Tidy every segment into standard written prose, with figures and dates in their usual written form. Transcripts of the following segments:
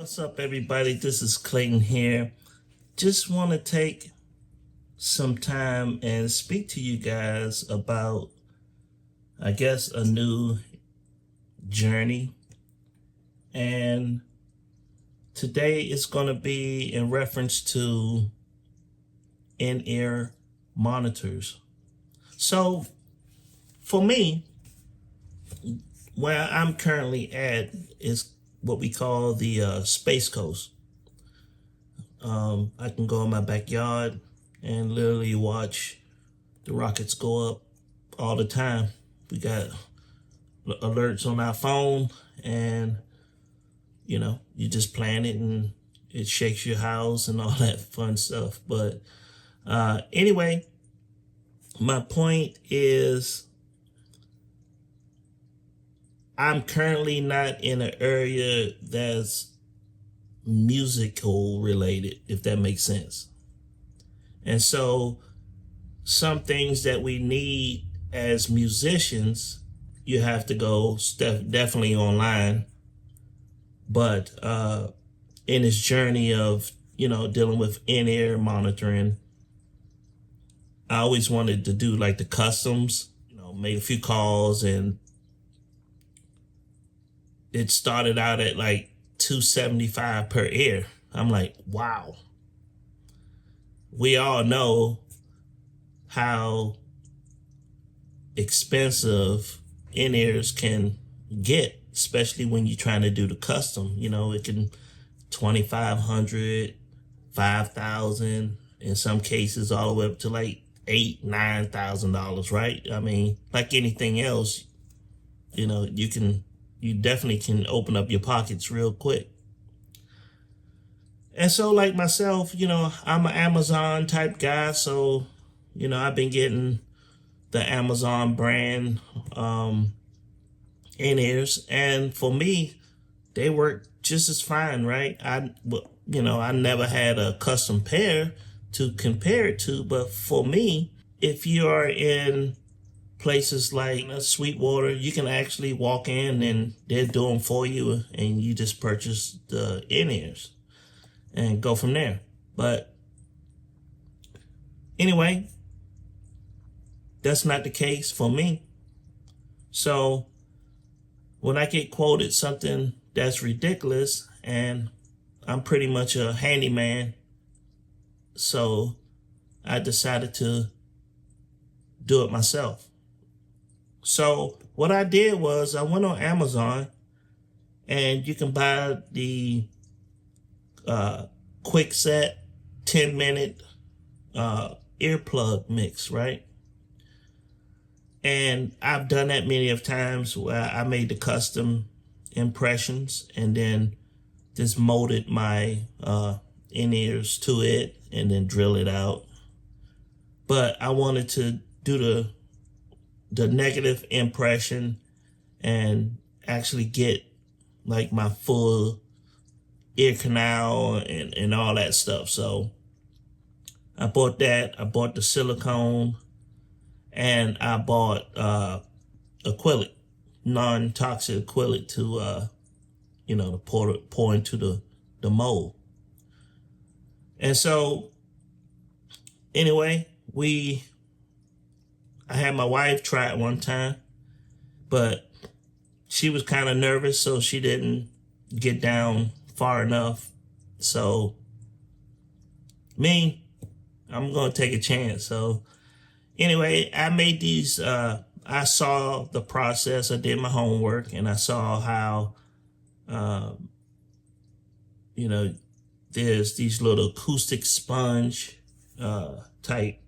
What's up, everybody? This is Clayton here. Just want to take some time and speak to you guys about, I guess, a new journey. And today it's going to be in reference to in-ear monitors. So for me, where I'm currently at is what we call the Space Coast. I can go in my backyard and literally watch the rockets go up all the time. We got alerts on our phone, and you just plan it and it shakes your house and all that fun stuff. But anyway, my point is I'm currently not in an area that's musical related, if that makes sense. And so some things that we need as musicians, you have to go definitely online. But in this journey of, dealing with in-ear monitoring, I always wanted to do like the customs, made a few calls, and it started out at like $275 per ear. I'm like, wow. We all know how expensive in-ears can get, especially when you're trying to do the custom. It can $2,500, $5,000, in some cases all the way up to like $8,000, $9,000, right? I mean, like anything else, you definitely can open up your pockets real quick. And so like myself, I'm an Amazon type guy. So, I've been getting the Amazon brand in-ears. And for me, they work just as fine, right? I never had a custom pair to compare it to. But for me, if you are in places like Sweetwater, you can actually walk in and they're doing for you, and you just purchase the in-ears and go from there. But anyway, that's not the case for me. So when I get quoted something that's ridiculous, and I'm pretty much a handyman, so I decided to do it myself. So what I did was I went on Amazon, and you can buy the quick set 10-minute earplug mix, right? And I've done that many of times where I made the custom impressions and then just molded my in-ears to it and then drill it out. But I wanted to do the negative impression and actually get like my full ear canal and all that stuff. So I bought that. I bought the silicone, and I bought acrylic, non-toxic acrylic to to pour into the mold. And so anyway, I had my wife try it one time, but she was kind of nervous, so she didn't get down far enough. So I'm going to take a chance. So anyway, I made these, I saw the process. I did my homework, and I saw how, there's these little acoustic sponge type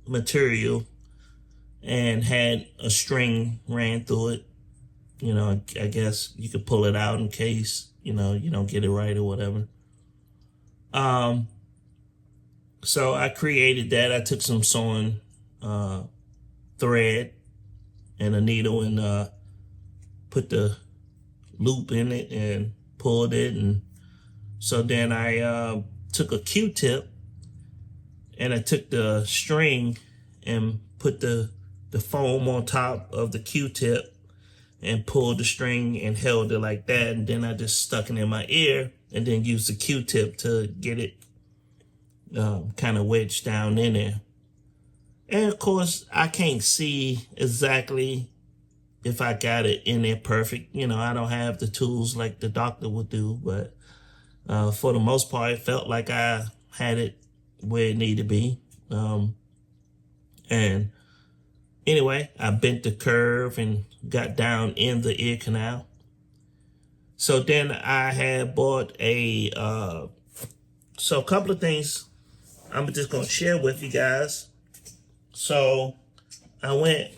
material, and had a string ran through it. I guess you could pull it out in case, you don't get it right or whatever. So I created that. I took some sewing thread and a needle and put the loop in it and pulled it. And so then I took a Q-tip, and I took the string and put the foam on top of the Q-tip, and pulled the string and held it like that. And then I just stuck it in my ear and then used the Q-tip to get it kind of wedged down in there. And of course, I can't see exactly if I got it in there perfect. You know, I don't have the tools like the doctor would do, but for the most part, it felt like I had it where it needed to be. And anyway, I bent the curve and got down in the ear canal. So then I had bought a couple of things I'm just going to share with you guys. So I went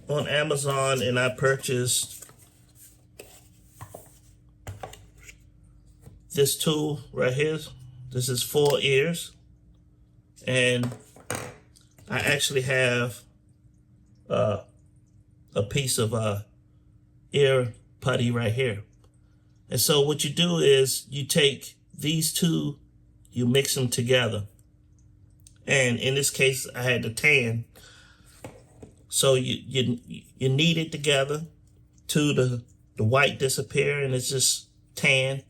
on Amazon and I purchased this tool right here. This is 4 ears. And I actually have a piece of ear putty right here. And so what you do is you take these two, you mix them together. And in this case, I had the tan. So you knead it together to the white disappear and it's just tan.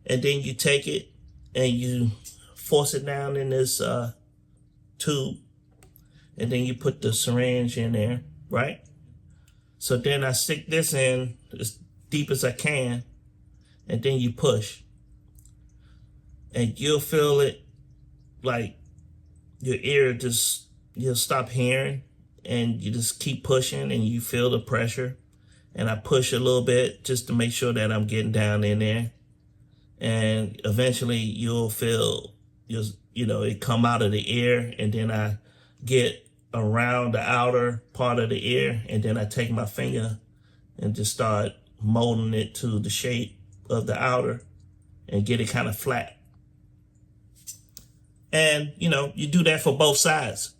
And then you take it and you force it down in this tube. And then you put the syringe in there, right? So then I stick this in as deep as I can. And then you push. And you'll feel it like your ear just, you'll stop hearing. And you just keep pushing and you feel the pressure. And I push a little bit just to make sure that I'm getting down in there. And eventually you'll feel, it come out of the ear. And then I get around the outer part of the ear. And then I take my finger and just start molding it to the shape of the outer and get it kind of flat. And, you do that for both sides.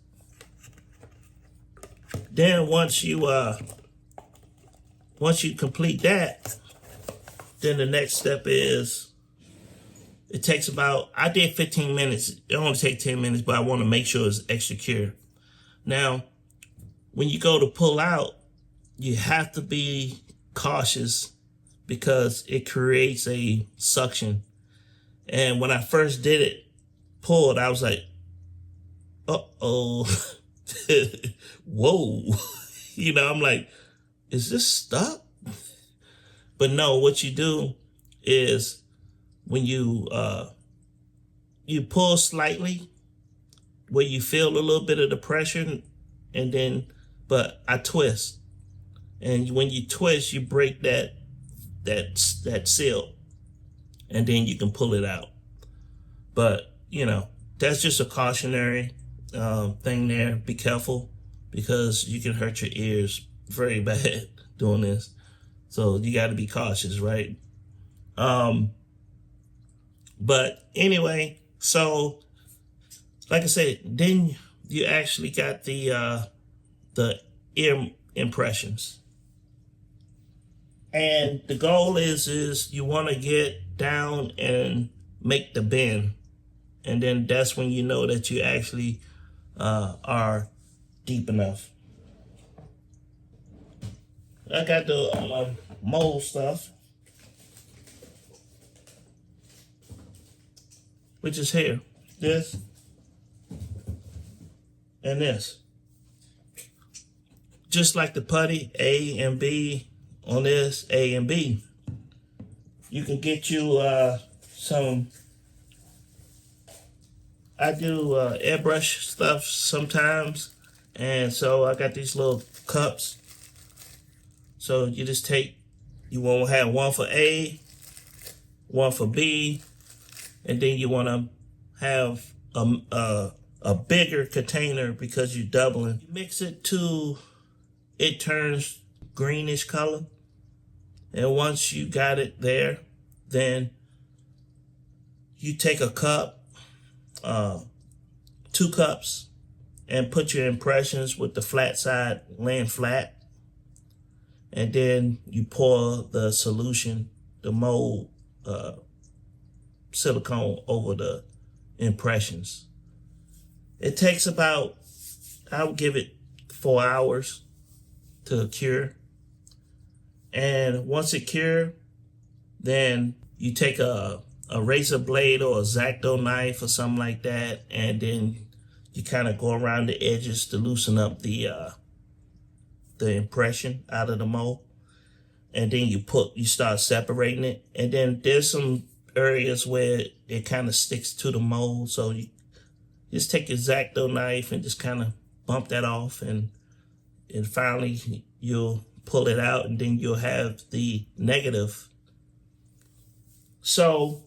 Then once you complete that, then the next step is, it takes about, I did 15 minutes. It only takes 10 minutes, but I want to make sure it's extra secure. Now, when you go to pull out, you have to be cautious because it creates a suction. And when I first did it, pulled, I was like, uh-oh. Whoa. I'm like, is this stuck? But no, what you do is when you pull slightly where you feel a little bit of the pressure, and then, but I twist. And when you twist, you break that seal, and then you can pull it out. But, that's just a cautionary thing there. Be careful because you can hurt your ears very bad doing this. So you got to be cautious, right? But anyway, so like I said, then you actually got the ear impressions. And the goal is you want to get down and make the bend. And then that's when you know that you actually are deep enough. I got the mold stuff, which is here. This and this. Just like the putty, A and B on this, A and B. You can get you some, I do airbrush stuff sometimes. And so I got these little cups. So you just take, you want to have one for A, one for B, and then you want to have a bigger container because you're doubling. You mix it to, it turns greenish color. And once you got it there, then you take a cup, 2 cups, and put your impressions with the flat side laying flat. And then you pour the solution, the mold silicone over the impressions. It takes about, I would give it 4 hours to cure. And once it cures, then you take a razor blade or a X-Acto knife or something like that, and then you kind of go around the edges to loosen up the impression out of the mold. And then you start separating it. And then there's some areas where it kind of sticks to the mold. So you just take your X-Acto knife and just kind of bump that off, and finally you'll pull it out, and then you'll have the negative. So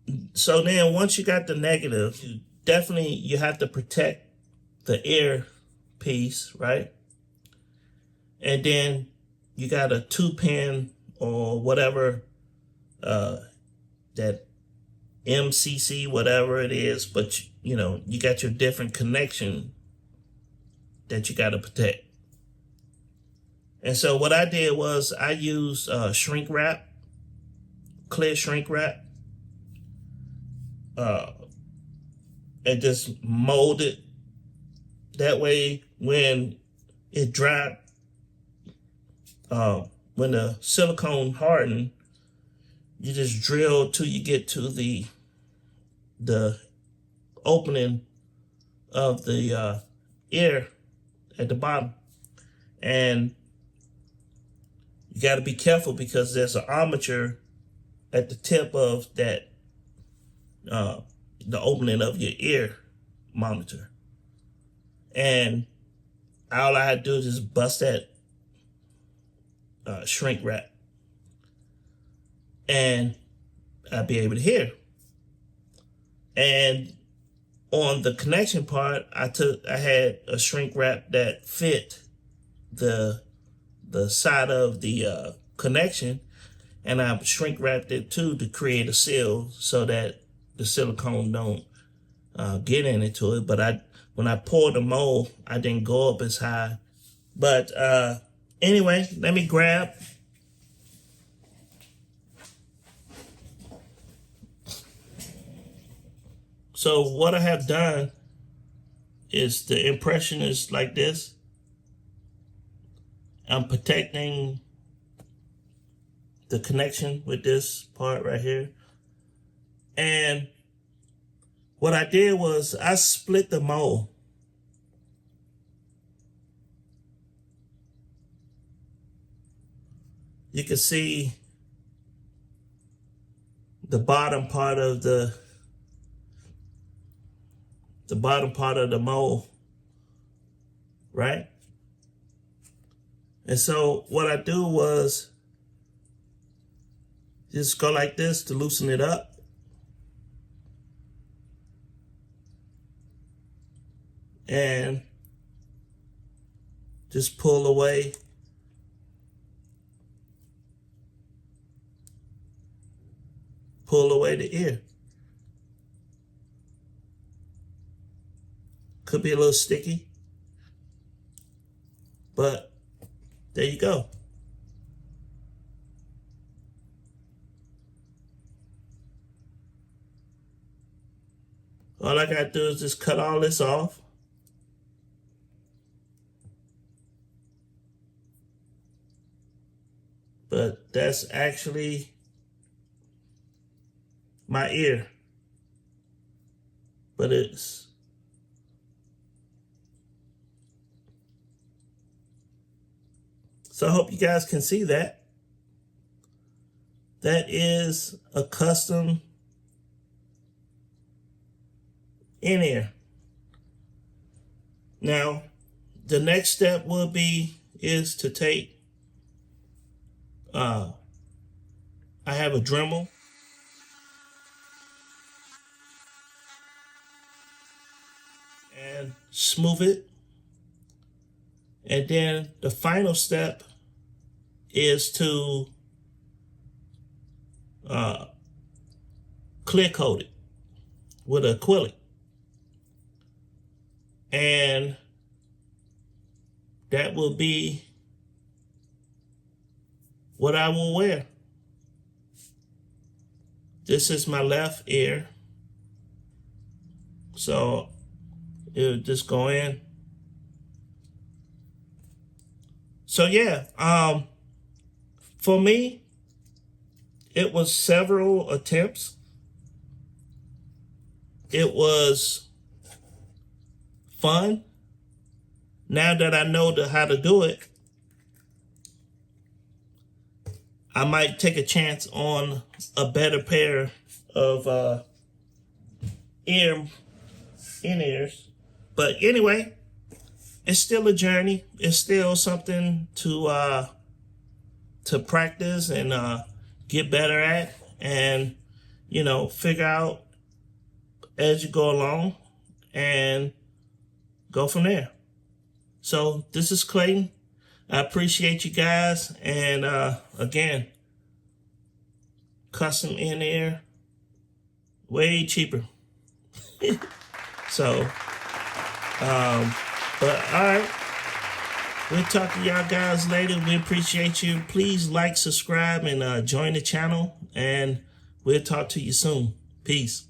then once you got the negative, you have to protect the air piece, right? And then you got a 2-pin or whatever, that MCC, whatever it is, but you got your different connection that you got to protect. And so what I did was I used shrink wrap, clear shrink wrap, and just mold it. That way, when it dried, when the silicone hardened, you just drill till you get to the opening of the air at the bottom. And you got to be careful because there's an armature at the tip of that, the opening of your ear monitor. And all I had to do is just bust that shrink wrap, and I'll be able to hear. And on the connection part, I had a shrink wrap that fit the side of the connection, and I shrink wrapped it too to create a seal so that the silicone don't get into it. But when I poured the mold, I didn't go up as high. But anyway, let me grab. So what I have done is the impression is like this. I'm protecting the connection with this part right here. And what I did was I split the mold. You can see the bottom part of the mold, right? And so what I do was just go like this to loosen it up. And just pull away. Pull away the ear. Could be a little sticky, but there you go. All I gotta do is just cut all this off. But that's actually my ear. But it's so I hope you guys can see that. That is a custom in-ear. Now, the next step is to take, I have a Dremel. And smooth it. And then the final step is to clear coat it with acrylic. And that will be what I will wear. This is my left ear. So it'll just go in. So yeah, For me, it was several attempts. It was fun. Now that I know how to do it, I might take a chance on a better pair of in-ears. But anyway, it's still a journey. It's still something to practice and get better at, and figure out as you go along and go from there. So this is Clayton. I appreciate you guys, and again, custom in-ear, way cheaper. So but all right, we'll talk to y'all guys later. We appreciate you. Please like, subscribe, and join the channel, and we'll talk to you soon. Peace.